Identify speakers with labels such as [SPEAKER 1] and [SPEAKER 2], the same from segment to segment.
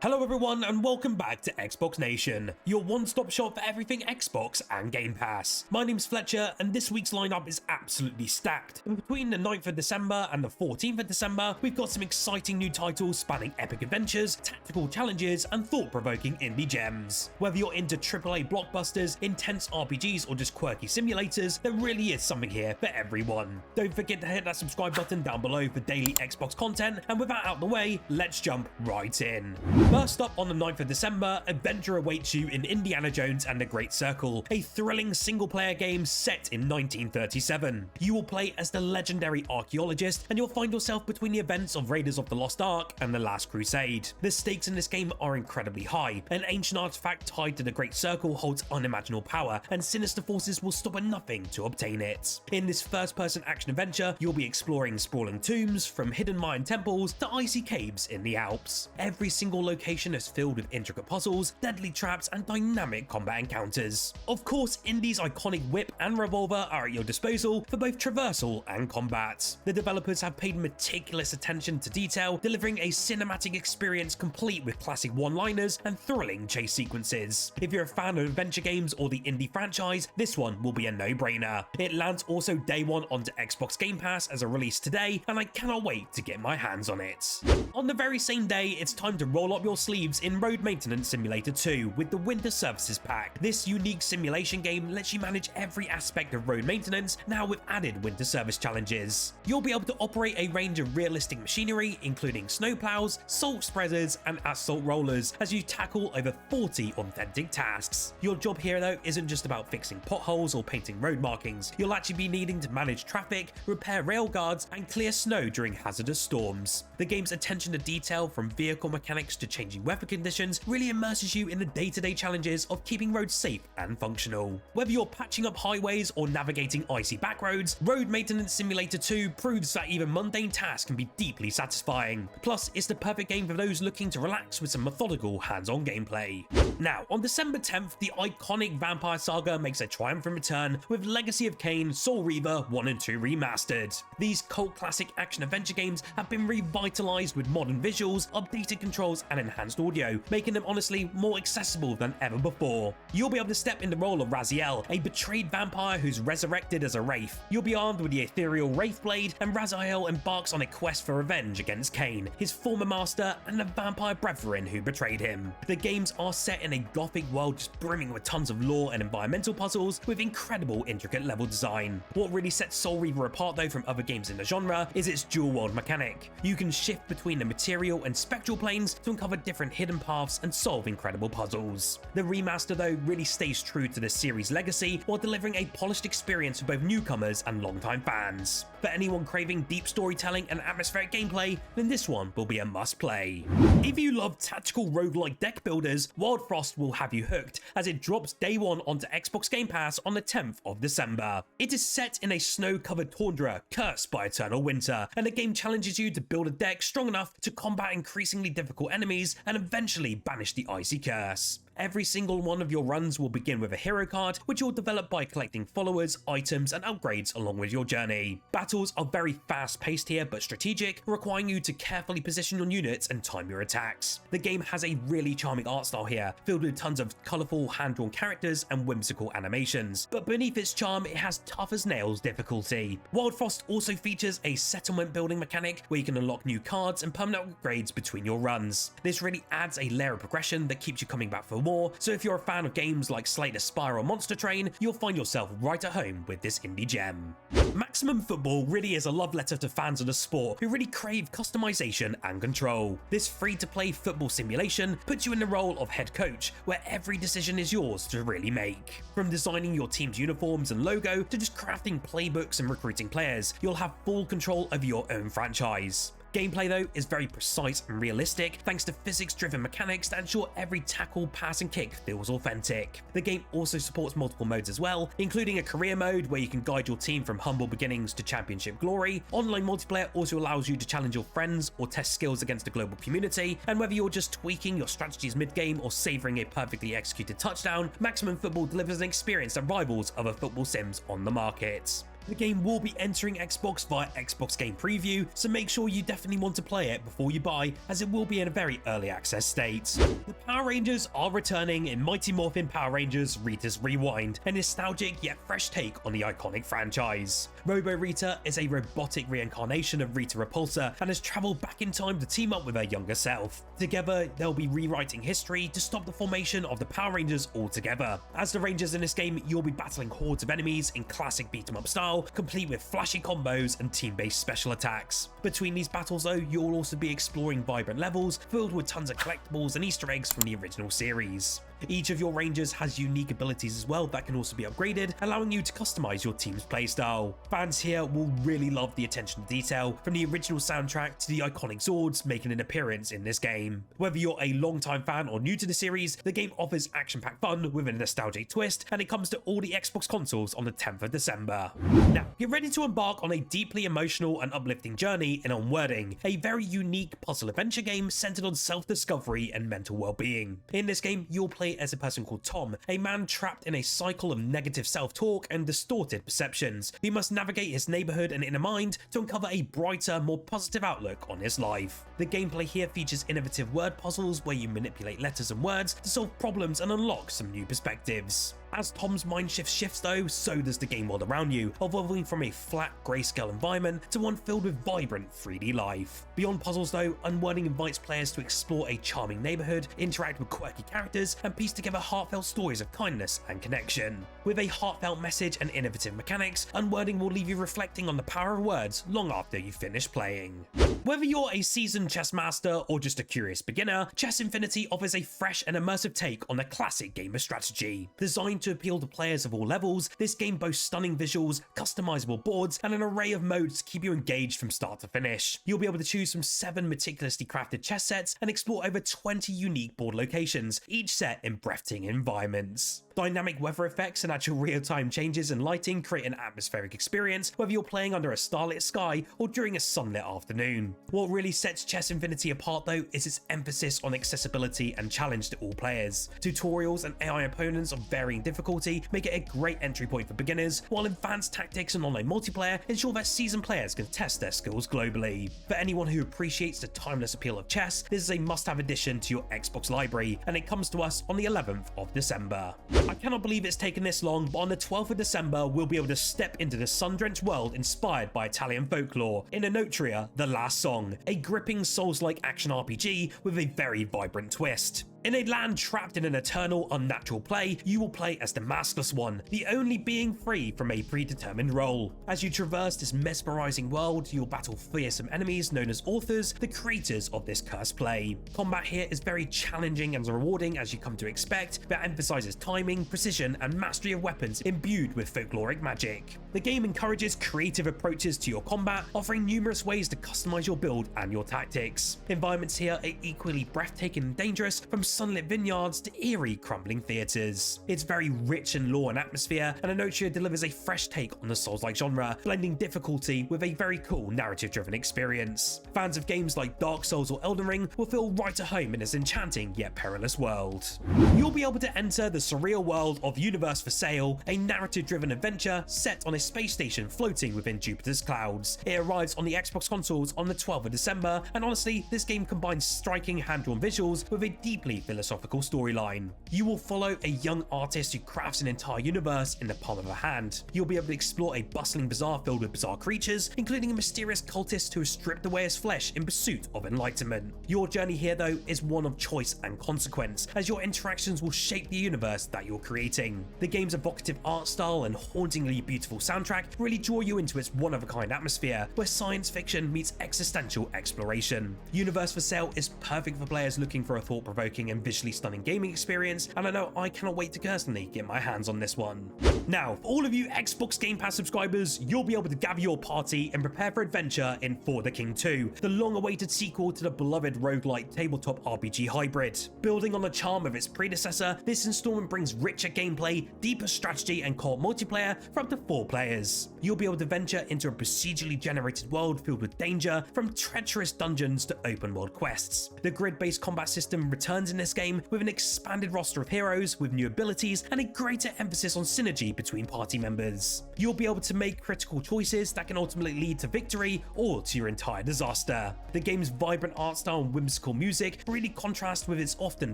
[SPEAKER 1] Hello everyone and welcome back to Xbox Nation, your one-stop shop for everything Xbox and Game Pass. My name's Fletcher and this week's lineup is absolutely stacked. Between the 9th of December and the 14th of December, we've got some exciting new titles spanning epic adventures, tactical challenges and thought-provoking indie gems. Whether you're into AAA blockbusters, intense RPGs or just quirky simulators, there really is something here for everyone. Don't forget to hit that subscribe button down below for daily Xbox content, and with that out the way, let's jump right in. First up on the 9th of December, adventure awaits you in Indiana Jones and the Great Circle, a thrilling single-player game set in 1937. You will play as the legendary archaeologist, and you'll find yourself between the events of Raiders of the Lost Ark and the Last Crusade. The stakes in this game are incredibly high. An ancient artifact tied to the Great Circle holds unimaginable power, and sinister forces will stop at nothing to obtain it. In this first-person action-adventure, you'll be exploring sprawling tombs, from hidden Mayan temples to icy caves in the Alps. Every single location is filled with intricate puzzles, deadly traps, and dynamic combat encounters. Of course, Indy's iconic whip and revolver are at your disposal for both traversal and combat. The developers have paid meticulous attention to detail, delivering a cinematic experience complete with classic one-liners and thrilling chase sequences. If you're a fan of adventure games or the Indy franchise, this one will be a no-brainer. It lands also day one onto Xbox Game Pass as a release today, and I cannot wait to get my hands on it. On the very same day, it's time to roll up your sleeves in Road Maintenance Simulator 2 with the Winter Services Pack. This unique simulation game lets you manage every aspect of road maintenance, now with added winter service challenges. You'll be able to operate a range of realistic machinery, including snowplows, salt spreaders, and asphalt rollers, as you tackle over 40 authentic tasks. Your job here, though, isn't just about fixing potholes or painting road markings. You'll actually be needing to manage traffic, repair rail guards, and clear snow during hazardous storms. The game's attention to detail, from vehicle mechanics to changing weather conditions, really immerses you in the day-to-day challenges of keeping roads safe and functional. Whether you're patching up highways or navigating icy backroads, Road Maintenance Simulator 2 proves that even mundane tasks can be deeply satisfying. Plus, it's the perfect game for those looking to relax with some methodical hands-on gameplay. Now, on December 10th, the iconic vampire saga makes a triumphant return with Legacy of Kain, Soul Reaver 1 and 2 remastered. These cult classic action-adventure games have been revitalized with modern visuals, updated controls, and enhanced audio, making them honestly more accessible than ever before. You'll be able to step in the role of Raziel, a betrayed vampire who's resurrected as a wraith. You'll be armed with the ethereal Wraith Blade, and Raziel embarks on a quest for revenge against Kain, his former master, and the vampire brethren who betrayed him. The games are set in a gothic world just brimming with tons of lore and environmental puzzles with incredible intricate level design. What really sets Soul Reaver apart though from other games in the genre is its dual world mechanic. You can shift between the material and spectral planes to uncover different hidden paths and solve incredible puzzles. The remaster though really stays true to the series' legacy while delivering a polished experience for both newcomers and longtime fans. For anyone craving deep storytelling and atmospheric gameplay, then this one will be a must play. If you love tactical roguelike deck builders, Wildfrost will have you hooked as it drops day one onto Xbox Game Pass on the 10th of December. It is set in a snow-covered tundra cursed by eternal winter, and the game challenges you to build a deck strong enough to combat increasingly difficult enemies and eventually banish the icy curse. Every single one of your runs will begin with a hero card, which you'll develop by collecting followers, items, and upgrades along with your journey. Battles are very fast-paced here but strategic, requiring you to carefully position your units and time your attacks. The game has a really charming art style here, filled with tons of colourful hand-drawn characters and whimsical animations, but beneath its charm it has tough-as-nails difficulty. Wildfrost also features a settlement building mechanic where you can unlock new cards and permanent upgrades between your runs. This really adds a layer of progression that keeps you coming back for more, so if you're a fan of games like Slay the Spire or Monster Train, you'll find yourself right at home with this indie gem. Maximum Football really is a love letter to fans of the sport who really crave customization and control. This free-to-play football simulation puts you in the role of head coach, where every decision is yours to really make. From designing your team's uniforms and logo to just crafting playbooks and recruiting players, you'll have full control over your own franchise. Gameplay though is very precise and realistic thanks to physics-driven mechanics that ensure every tackle, pass and kick feels authentic. The game also supports multiple modes as well, including a career mode where you can guide your team from humble beginnings to championship glory. Online multiplayer also allows you to challenge your friends or test skills against a global community, and whether you're just tweaking your strategies mid-game or savouring a perfectly executed touchdown, Maximum Football delivers an experience that rivals other football sims on the market. The game will be entering Xbox via Xbox Game Preview, so make sure you definitely want to play it before you buy, as it will be in a very early access state. The Power Rangers are returning in Mighty Morphin Power Rangers Rita's Rewind, a nostalgic yet fresh take on the iconic franchise. Robo Rita is a robotic reincarnation of Rita Repulsa and has travelled back in time to team up with her younger self. Together, they'll be rewriting history to stop the formation of the Power Rangers altogether. As the Rangers in this game, you'll be battling hordes of enemies in classic beat-em-up style, complete with flashy combos and team-based special attacks. Between these battles though, you'll also be exploring vibrant levels filled with tons of collectibles and Easter eggs from the original series. Each of your Rangers has unique abilities as well that can also be upgraded, allowing you to customize your team's playstyle. Fans here will really love the attention to detail, from the original soundtrack to the iconic Zords making an appearance in this game. Whether you're a long-time fan or new to the series, the game offers action-packed fun with a nostalgic twist, and it comes to all the Xbox consoles on the 10th of December. Now, get ready to embark on a deeply emotional and uplifting journey in Unwording, a very unique puzzle adventure game centered on self-discovery and mental well-being. In this game, you'll play as a person called Tom, a man trapped in a cycle of negative self-talk and distorted perceptions. He must navigate his neighborhood and inner mind to uncover a brighter, more positive outlook on his life. The gameplay here features innovative word puzzles where you manipulate letters and words to solve problems and unlock some new perspectives. As Tom's mind shifts though, so does the game world around you, evolving from a flat grayscale environment to one filled with vibrant 3D life. Beyond puzzles though, Unwording invites players to explore a charming neighborhood, interact with quirky characters, and piece together heartfelt stories of kindness and connection. With a heartfelt message and innovative mechanics, Unwording will leave you reflecting on the power of words long after you finish playing. Whether you're a seasoned chess master or just a curious beginner, Chess Infinity offers a fresh and immersive take on the classic game of strategy. Designed to appeal to players of all levels, this game boasts stunning visuals, customizable boards, and an array of modes to keep you engaged from start to finish. You'll be able to choose from 7 meticulously crafted chess sets and explore over 20 unique board locations, each set in breathtaking environments. Dynamic weather effects and actual real-time changes in lighting create an atmospheric experience, whether you're playing under a starlit sky or during a sunlit afternoon. What really sets Chess Infinity apart though is its emphasis on accessibility and challenge to all players. Tutorials and AI opponents of varying difficulty make it a great entry point for beginners, while advanced tactics and online multiplayer ensure that seasoned players can test their skills globally. For anyone who appreciates the timeless appeal of chess, this is a must-have addition to your Xbox library, and it comes to us on the 11th of December. I cannot believe it's taken this long, but on the 12th of December, we'll be able to step into the sun-drenched world inspired by Italian folklore in Enotria, The Last Song, a gripping Souls-like action RPG with a very vibrant twist. In a land trapped in an eternal, unnatural play, you will play as the maskless one, the only being free from a predetermined role. As you traverse this mesmerizing world, you'll battle fearsome enemies known as authors, the creators of this cursed play. Combat here is very challenging and rewarding as you come to expect, but emphasizes timing, precision, and mastery of weapons imbued with folkloric magic. The game encourages creative approaches to your combat, offering numerous ways to customize your build and your tactics. Environments here are equally breathtaking and dangerous, from sunlit vineyards to eerie, crumbling theatres. It's very rich in lore and atmosphere, and Enotria delivers a fresh take on the Souls-like genre, blending difficulty with a very cool narrative-driven experience. Fans of games like Dark Souls or Elden Ring will feel right at home in this enchanting yet perilous world. You'll be able to enter the surreal world of Universe for Sale, a narrative-driven adventure set on a space station floating within Jupiter's clouds. It arrives on the Xbox consoles on the 12th of December, and honestly, this game combines striking hand-drawn visuals with a deeply philosophical storyline. You will follow a young artist who crafts an entire universe in the palm of her hand. You'll be able to explore a bustling bazaar filled with bizarre creatures, including a mysterious cultist who has stripped away his flesh in pursuit of enlightenment. Your journey here though is one of choice and consequence, as your interactions will shape the universe that you're creating. The game's evocative art style and hauntingly beautiful soundtrack really draw you into its one-of-a-kind atmosphere, where science fiction meets existential exploration. Universe for Sale is perfect for players looking for a thought-provoking and visually stunning gaming experience, and I know I cannot wait to personally get my hands on this one. Now, for all of you Xbox Game Pass subscribers, you'll be able to gather your party and prepare for adventure in For the King 2, the long-awaited sequel to the beloved roguelike tabletop RPG hybrid. Building on the charm of its predecessor, this installment brings richer gameplay, deeper strategy, and co-op multiplayer for up to 4 players. You'll be able to venture into a procedurally generated world filled with danger, from treacherous dungeons to open-world quests. The grid-based combat system returns in this game with an expanded roster of heroes with new abilities and a greater emphasis on synergy between party members. You'll be able to make critical choices that can ultimately lead to victory or to your entire disaster. The game's vibrant art style and whimsical music really contrast with its often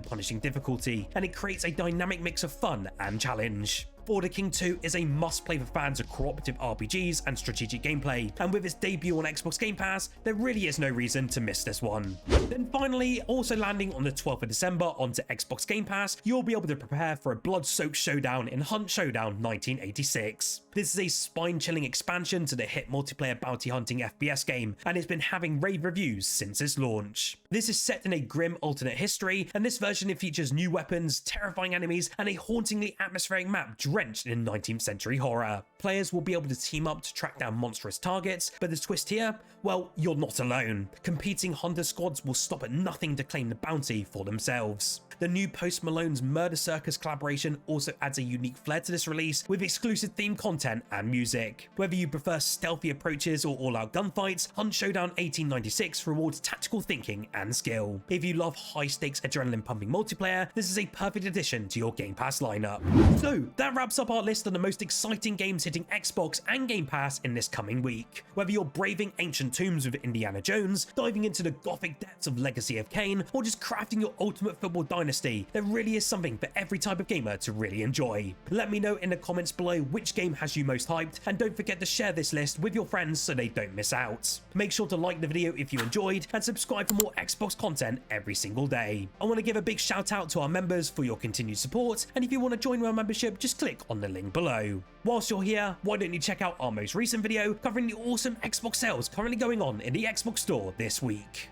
[SPEAKER 1] punishing difficulty, and it creates a dynamic mix of fun and challenge. Border King 2 is a must-play for fans of cooperative RPGs and strategic gameplay, and with its debut on Xbox Game Pass, there really is no reason to miss this one. Then finally, also landing on the 12th of December onto Xbox Game Pass, you'll be able to prepare for a blood-soaked showdown in Hunt Showdown 1986. This is a spine-chilling expansion to the hit multiplayer bounty hunting FPS game, and it's been having rave reviews since its launch. This is set in a grim alternate history, and this version features new weapons, terrifying enemies, and a hauntingly atmospheric map drenched in 19th century horror. Players will be able to team up to track down monstrous targets, but the twist here? Well, you're not alone. Competing hunter squads will stop at nothing to claim the bounty for themselves. The new Post Malone's Murder Circus collaboration also adds a unique flair to this release with exclusive themed content and music. Whether you prefer stealthy approaches or all-out gunfights, Hunt Showdown 1896 rewards tactical thinking and skill. If you love high-stakes adrenaline-pumping multiplayer, this is a perfect addition to your Game Pass lineup. So, that wraps up our list of the most exciting games hitting Xbox and Game Pass in this coming week. Whether you're braving ancient tombs with Indiana Jones, diving into the gothic depths of Legacy of Kain, or just crafting your ultimate football dynasty, there really is something for every type of gamer to really enjoy. Let me know in the comments below which game has you most hyped, and don't forget to share this list with your friends so they don't miss out. Make sure to like the video if you enjoyed, and subscribe for more Xbox content every single day. I want to give a big shout out to our members for your continued support, and if you want to join our membership, just click on the link below. Whilst you're here, why don't you check out our most recent video covering the awesome Xbox sales currently going on in the Xbox store this week.